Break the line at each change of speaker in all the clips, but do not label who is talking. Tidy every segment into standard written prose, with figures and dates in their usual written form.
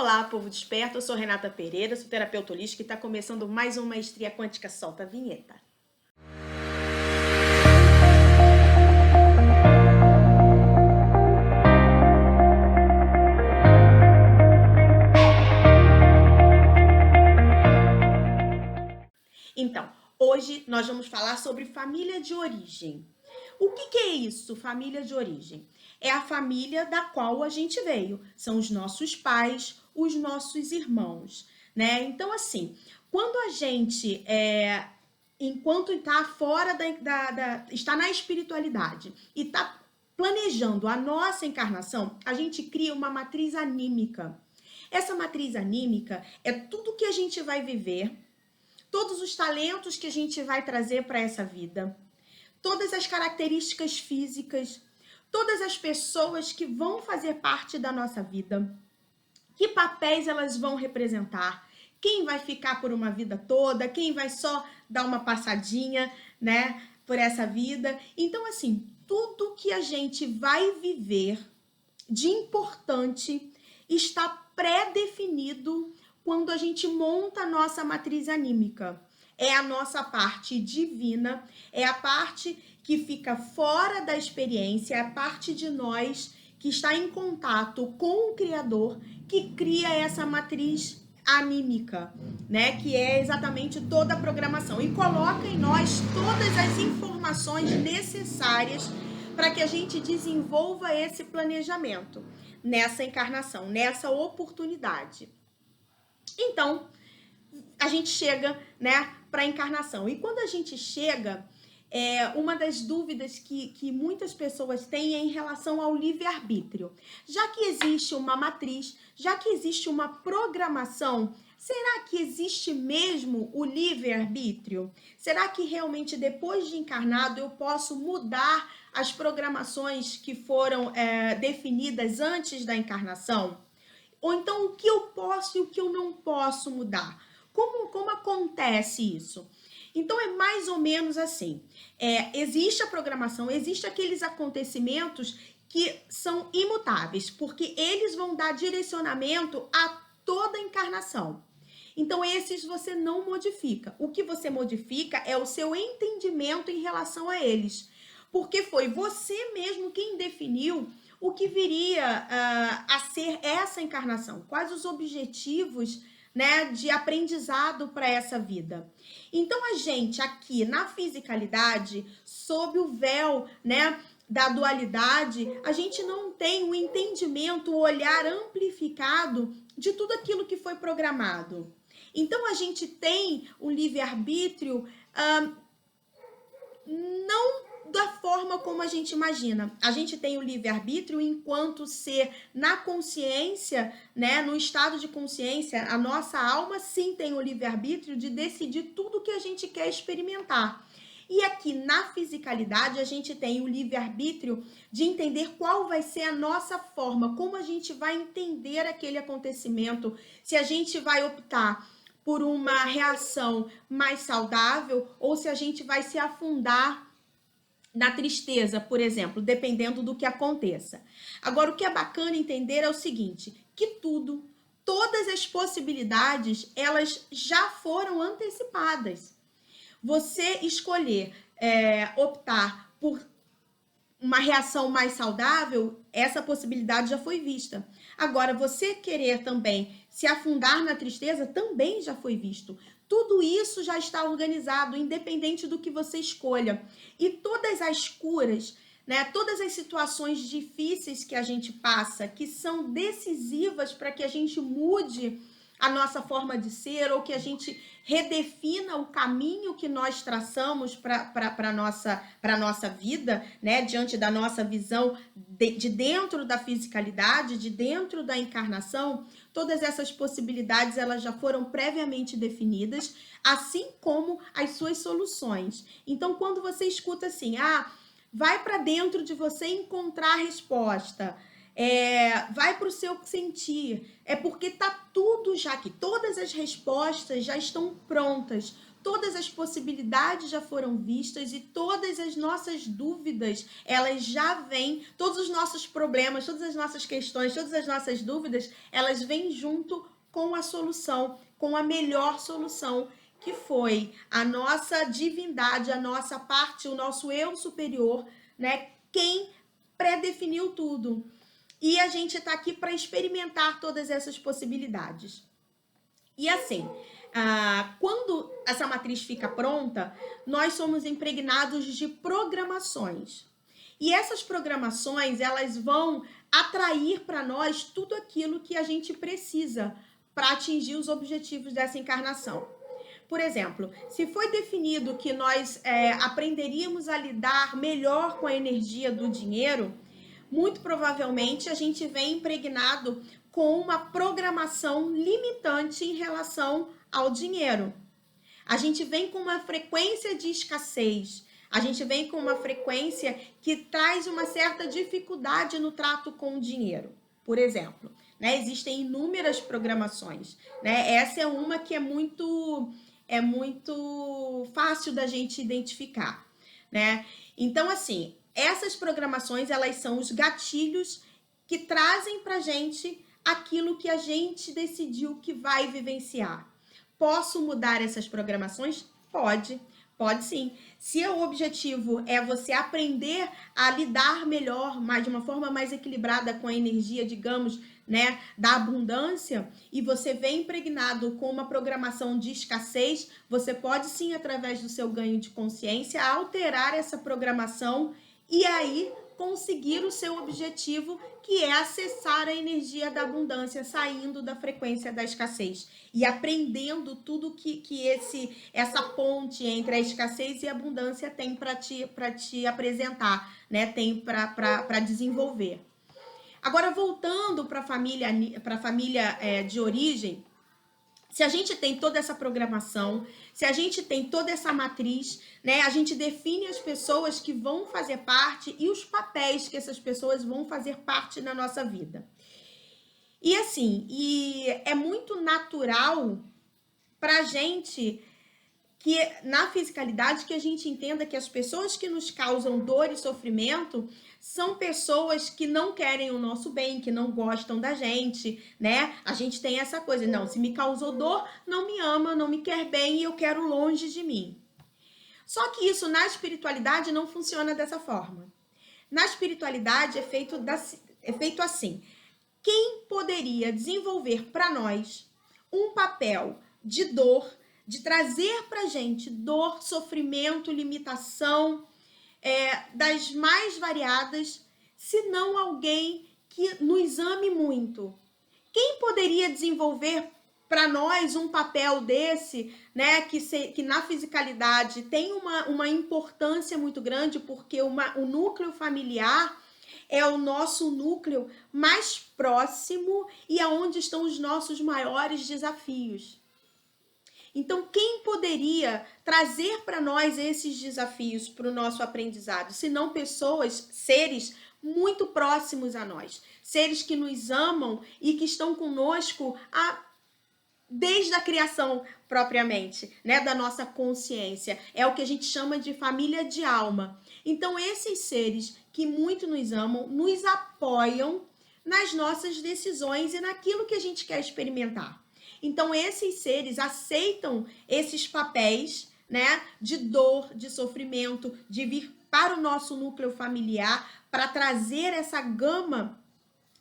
Olá, povo desperto, eu sou Renata Pereira, sou terapeuta holística e está começando mais uma Maestria Quântica. Solta a vinheta. Então, hoje nós vamos falar sobre família de origem. O que é isso, família de origem? É a família da qual a gente veio. São os nossos pais, os nossos irmãos, né? Então, assim, quando a gente, enquanto está fora está na espiritualidade e está planejando a nossa encarnação, a gente cria uma matriz anímica. Essa matriz anímica é tudo que a gente vai viver, todos os talentos que a gente vai trazer para essa vida, todas as características físicas, todas as pessoas que vão fazer parte da nossa vida, que papéis elas vão representar, quem vai ficar por uma vida toda, quem vai só dar uma passadinha, né, por essa vida. Então, assim, tudo que a gente vai viver de importante está pré-definido quando a gente monta a nossa matriz anímica. É a nossa parte divina, é a parte que fica fora da experiência, é a parte de nós que está em contato com o Criador, que cria essa matriz anímica, né? Que é exatamente toda a programação e coloca em nós todas as informações necessárias para que a gente desenvolva esse planejamento nessa encarnação, nessa oportunidade. Então, a gente chega, né, para a encarnação. E quando a gente chega, uma das dúvidas que muitas pessoas têm é em relação ao livre-arbítrio. Já que existe uma matriz, já que existe uma programação, será que existe mesmo o livre-arbítrio? Será que realmente depois de encarnado eu posso mudar as programações que foram definidas antes da encarnação? Ou então o que eu posso e o que eu não posso mudar? Como acontece isso? Então é mais ou menos assim, existe a programação, existe aqueles acontecimentos que são imutáveis, porque eles vão dar direcionamento a toda a encarnação. Então esses você não modifica, o que você modifica é o seu entendimento em relação a eles, porque foi você mesmo quem definiu o que viria a ser essa encarnação, quais os objetivos, né, de aprendizado para essa vida. Então a gente aqui na fisicalidade, sob o véu, né, da dualidade, a gente não tem o entendimento, o olhar amplificado de tudo aquilo que foi programado. Então a gente tem o livre-arbítrio não da forma como a gente imagina. A gente tem o livre-arbítrio enquanto ser na consciência, né, no estado de consciência, a nossa alma sim tem o livre-arbítrio de decidir tudo que a gente quer experimentar. E aqui na fisicalidade a gente tem o livre-arbítrio de entender qual vai ser a nossa forma, como a gente vai entender aquele acontecimento, se a gente vai optar por uma reação mais saudável ou se a gente vai se afundar na tristeza, por exemplo, dependendo do que aconteça. Agora, o que é bacana entender é o seguinte, que todas as possibilidades, elas já foram antecipadas. Você escolher optar por uma reação mais saudável, essa possibilidade já foi vista. Agora, você querer também se afundar na tristeza, também já foi visto. Tudo isso já está organizado, independente do que você escolha. E todas as curas, né, todas as situações difíceis que a gente passa, que são decisivas para que a gente mude a nossa forma de ser, ou que a gente redefina o caminho que nós traçamos para a nossa vida, né, diante da nossa visão de dentro da fisicalidade, de dentro da encarnação, todas essas possibilidades elas já foram previamente definidas, assim como as suas soluções. Então, quando você escuta assim, vai para dentro de você encontrar a resposta, vai para o seu sentir. É porque tá tudo já aqui, todas as respostas já estão prontas. Todas as possibilidades já foram vistas e todas as nossas dúvidas, elas já vêm, todos os nossos problemas, todas as nossas questões, todas as nossas dúvidas, elas vêm junto com a solução, com a melhor solução, que foi a nossa divindade, a nossa parte, o nosso eu superior, né? Quem predefiniu tudo. E a gente está aqui para experimentar todas essas possibilidades. E assim, quando essa matriz fica pronta, nós somos impregnados de programações. E essas programações, elas vão atrair para nós tudo aquilo que a gente precisa para atingir os objetivos dessa encarnação. Por exemplo, se foi definido que nós aprenderíamos a lidar melhor com a energia do dinheiro, muito provavelmente a gente vem impregnado com uma programação limitante em relação ao dinheiro. A gente vem com uma frequência de escassez, a gente vem com uma frequência que traz uma certa dificuldade no trato com o dinheiro. Por exemplo, né, existem inúmeras programações, né? Essa é uma que é muito fácil da gente identificar, né? Então, assim, essas programações, elas são os gatilhos que trazem pra gente aquilo que a gente decidiu que vai vivenciar. Posso mudar essas programações? Pode sim. Se o objetivo é você aprender a lidar melhor, mas de uma forma mais equilibrada com a energia, digamos, né, da abundância, e você vem impregnado com uma programação de escassez, você pode sim, através do seu ganho de consciência, alterar essa programação e aí conseguir o seu objetivo, que é acessar a energia da abundância, saindo da frequência da escassez e aprendendo tudo que essa ponte entre a escassez e a abundância tem para te apresentar, né? Tem para desenvolver. Agora, voltando para a família de origem, se a gente tem toda essa programação, se a gente tem toda essa matriz, né, a gente define as pessoas que vão fazer parte e os papéis que essas pessoas vão fazer parte na nossa vida. E assim, é muito natural pra gente que na fisicalidade que a gente entenda que as pessoas que nos causam dor e sofrimento são pessoas que não querem o nosso bem, que não gostam da gente, né? A gente tem essa coisa, não, se me causou dor, não me ama, não me quer bem e eu quero longe de mim. Só que isso na espiritualidade não funciona dessa forma. Na espiritualidade é feito assim. Quem poderia desenvolver para nós um papel de dor, de trazer para a gente dor, sofrimento, limitação, das mais variadas, se não alguém que nos ame muito? Quem poderia desenvolver para nós um papel desse, né, que na fisicalidade tem uma importância muito grande, porque o núcleo familiar é o nosso núcleo mais próximo e aonde estão os nossos maiores desafios. Então, quem poderia trazer para nós esses desafios para o nosso aprendizado? Se não pessoas, seres muito próximos a nós. Seres que nos amam e que estão conosco desde a criação propriamente, né, da nossa consciência. É o que a gente chama de família de alma. Então, esses seres que muito nos amam, nos apoiam nas nossas decisões e naquilo que a gente quer experimentar. Então, esses seres aceitam esses papéis, né, de dor, de sofrimento, de vir para o nosso núcleo familiar, para trazer essa gama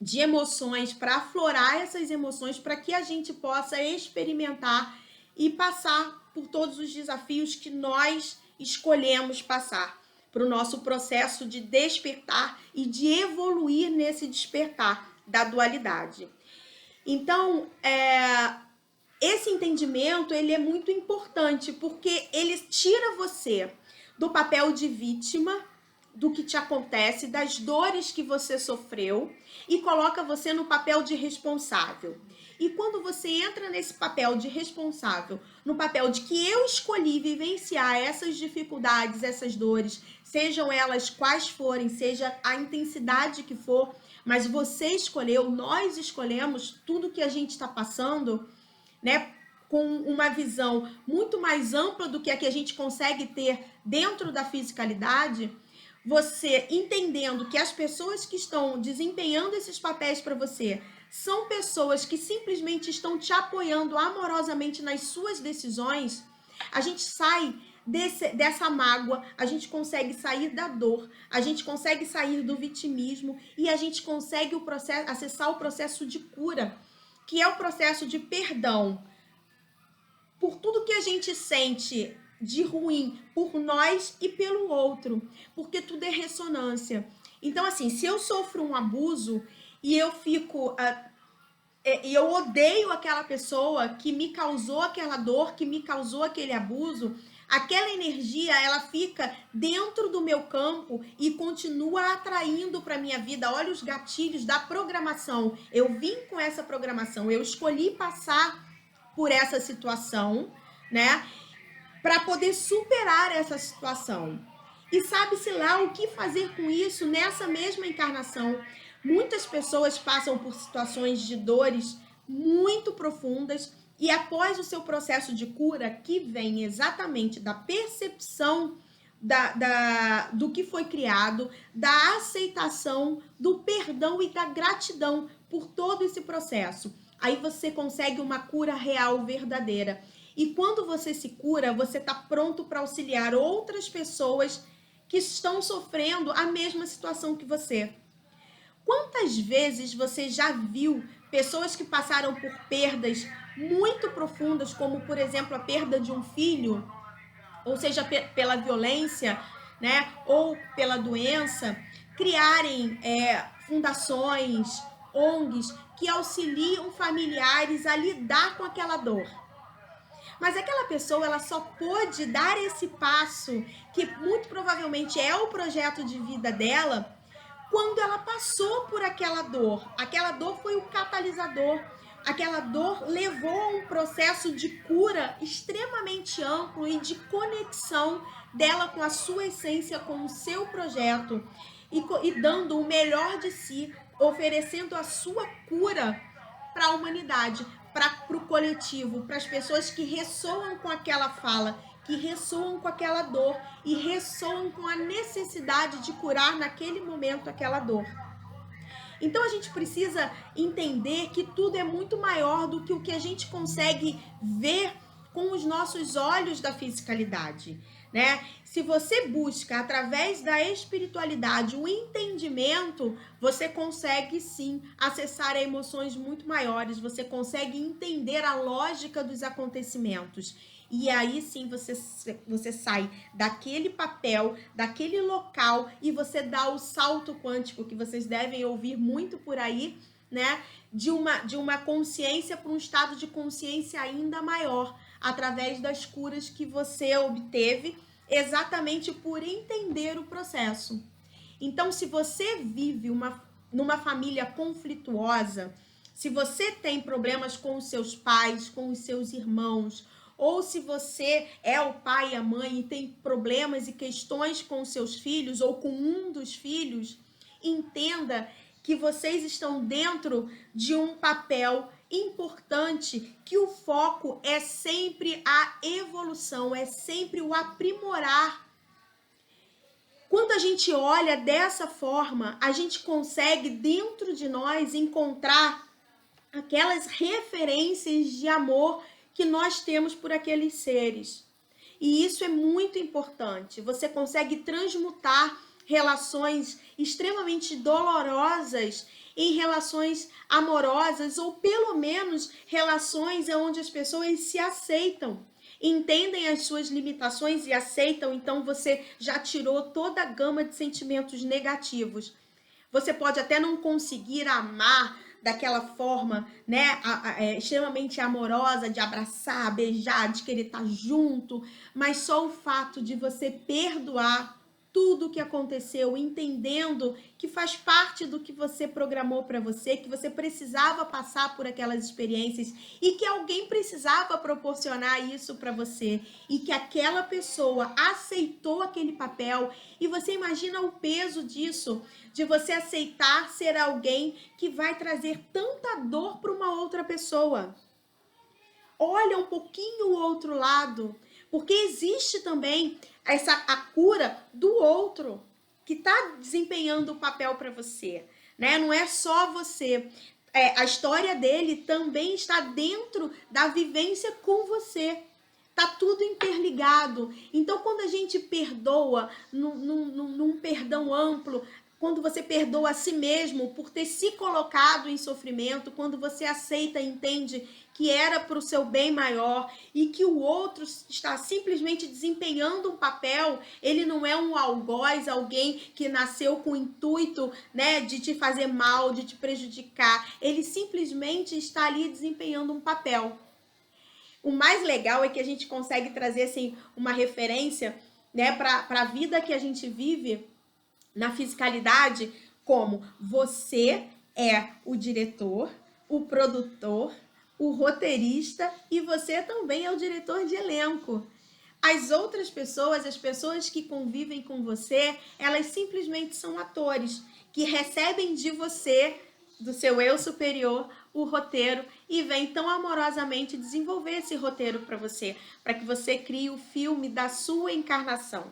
de emoções, para aflorar essas emoções, para que a gente possa experimentar e passar por todos os desafios que nós escolhemos passar, para o nosso processo de despertar e de evoluir nesse despertar da dualidade. Então, esse entendimento, ele é muito importante, porque ele tira você do papel de vítima, do que te acontece, das dores que você sofreu, e coloca você no papel de responsável. E quando você entra nesse papel de responsável, no papel de que eu escolhi vivenciar essas dificuldades, essas dores, sejam elas quais forem, seja a intensidade que for, Mas você escolheu, nós escolhemos tudo que a gente está passando, né? Com uma visão muito mais ampla do que a gente consegue ter dentro da fisicalidade, você entendendo que as pessoas que estão desempenhando esses papéis para você são pessoas que simplesmente estão te apoiando amorosamente nas suas decisões, a gente sai dessa mágoa, a gente consegue sair da dor, a gente consegue sair do vitimismo e a gente consegue acessar o processo de cura, que é o processo de perdão por tudo que a gente sente de ruim por nós e pelo outro, porque tudo é ressonância. Então, assim, se eu sofro um abuso e eu fico e eu odeio aquela pessoa que me causou aquela dor, que me causou aquele abuso, aquela energia, ela fica dentro do meu campo e continua atraindo para minha vida. Olha os gatilhos da programação. Eu vim com essa programação, eu escolhi passar por essa situação, né, para poder superar essa situação. E sabe-se lá o que fazer com isso nessa mesma encarnação. Muitas pessoas passam por situações de dores muito profundas e após o seu processo de cura, que vem exatamente da percepção do que foi criado, da aceitação, do perdão e da gratidão por todo esse processo. Aí você consegue uma cura real, verdadeira. E quando você se cura, você está pronto para auxiliar outras pessoas que estão sofrendo a mesma situação que você. Quantas vezes você já viu pessoas que passaram por perdas muito profundas, como, por exemplo, a perda de um filho, ou seja, pela violência, né, ou pela doença, criarem fundações, ONGs, que auxiliam familiares a lidar com aquela dor. Mas aquela pessoa, ela só pôde dar esse passo, que muito provavelmente é o projeto de vida dela, quando ela passou por aquela dor. Aquela dor foi o catalisador. Aquela dor levou a um processo de cura extremamente amplo e de conexão dela com a sua essência, com o seu projeto. E dando o melhor de si, oferecendo a sua cura para a humanidade, para o coletivo, para as pessoas que ressoam com aquela fala, que ressoam com aquela dor e ressoam com a necessidade de curar naquele momento aquela dor. Então a gente precisa entender que tudo é muito maior do que o que a gente consegue ver com os nossos olhos da fisicalidade, né? Se você busca através da espiritualidade o entendimento, você consegue sim acessar emoções muito maiores, você consegue entender a lógica dos acontecimentos. E aí sim você sai daquele papel, daquele local e você dá o salto quântico que vocês devem ouvir muito por aí, né? De uma consciência para um estado de consciência ainda maior, através das curas que você obteve, exatamente por entender o processo. Então, se você vive numa família conflituosa, se você tem problemas com os seus pais, com os seus irmãos, ou se você é o pai e a mãe e tem problemas e questões com os seus filhos ou com um dos filhos, entenda que vocês estão dentro de um papel importante, que o foco é sempre a evolução, é sempre o aprimorar. Quando a gente olha dessa forma, a gente consegue dentro de nós encontrar aquelas referências de amor que nós temos por aqueles seres. E isso é muito importante. Você consegue transmutar relações extremamente dolorosas em relações amorosas, ou pelo menos relações onde as pessoas se aceitam, entendem as suas limitações e aceitam. Então você já tirou toda a gama de sentimentos negativos. Você pode até não conseguir amar daquela forma, né, extremamente amorosa, de abraçar, beijar, de querer estar junto, mas só o fato de você perdoar tudo o que aconteceu, entendendo que faz parte do que você programou para você, que você precisava passar por aquelas experiências e que alguém precisava proporcionar isso para você e que aquela pessoa aceitou aquele papel. E você imagina o peso disso, de você aceitar ser alguém que vai trazer tanta dor para uma outra pessoa. Olha um pouquinho o outro lado, porque existe também a cura do outro que está desempenhando o papel para você, né? Não é só você. A história dele também está dentro da vivência com você. Tá tudo interligado. Então, quando a gente perdoa num perdão amplo, quando você perdoa a si mesmo por ter se colocado em sofrimento, quando você aceita e entende que era para o seu bem maior e que o outro está simplesmente desempenhando um papel, ele não é um algoz, alguém que nasceu com o intuito, né, de te fazer mal, de te prejudicar. Ele simplesmente está ali desempenhando um papel. O mais legal é que a gente consegue trazer assim, uma referência, né, para a vida que a gente vive na fisicalidade, como você é o diretor, o produtor, o roteirista e você também é o diretor de elenco. As outras pessoas, as pessoas que convivem com você, elas simplesmente são atores que recebem de você, do seu eu superior, o roteiro e vem tão amorosamente desenvolver esse roteiro para você, para que você crie o filme da sua encarnação.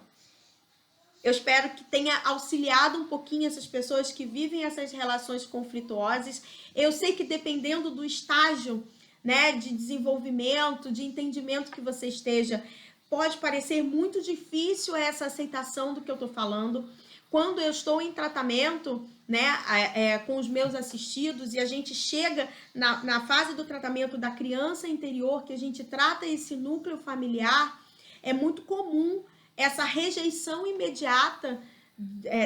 Eu espero que tenha auxiliado um pouquinho essas pessoas que vivem essas relações conflituosas. Eu sei que dependendo do estágio, né, de desenvolvimento, de entendimento que você esteja, pode parecer muito difícil essa aceitação do que eu estou falando. Quando eu estou em tratamento, né, com os meus assistidos, e a gente chega na fase do tratamento da criança interior, que a gente trata esse núcleo familiar, é muito comum essa rejeição imediata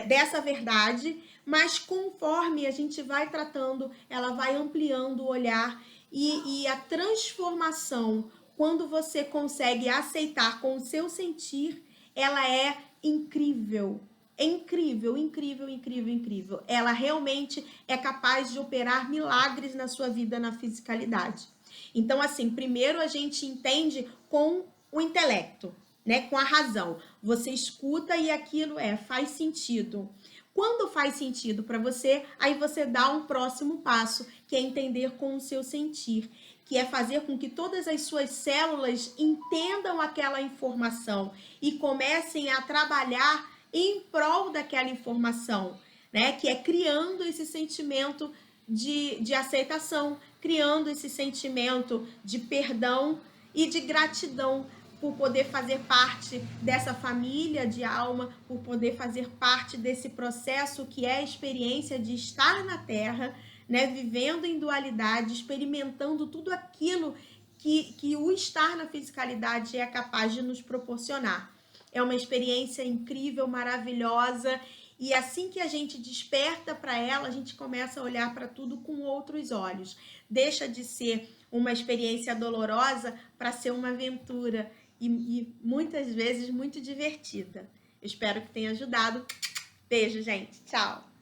dessa verdade, mas conforme a gente vai tratando, ela vai ampliando o olhar e a transformação, quando você consegue aceitar com o seu sentir, ela é incrível. É incrível, incrível, incrível, incrível. Ela realmente é capaz de operar milagres na sua vida na fisicalidade. Então, assim, primeiro a gente entende com o intelecto, né, com a razão. Você escuta e aquilo faz sentido. Quando faz sentido para você, aí você dá um próximo passo, que é entender com o seu sentir, que é fazer com que todas as suas células entendam aquela informação e comecem a trabalhar em prol daquela informação, né? Que é criando esse sentimento de aceitação, criando esse sentimento de perdão e de gratidão por poder fazer parte dessa família de alma, por poder fazer parte desse processo que é a experiência de estar na Terra, né, vivendo em dualidade, experimentando tudo aquilo que o estar na fisicalidade é capaz de nos proporcionar. É uma experiência incrível, maravilhosa, e assim que a gente desperta para ela, a gente começa a olhar para tudo com outros olhos. Deixa de ser uma experiência dolorosa para ser uma aventura e muitas vezes muito divertida. Eu espero que tenha ajudado. Beijo, gente. Tchau.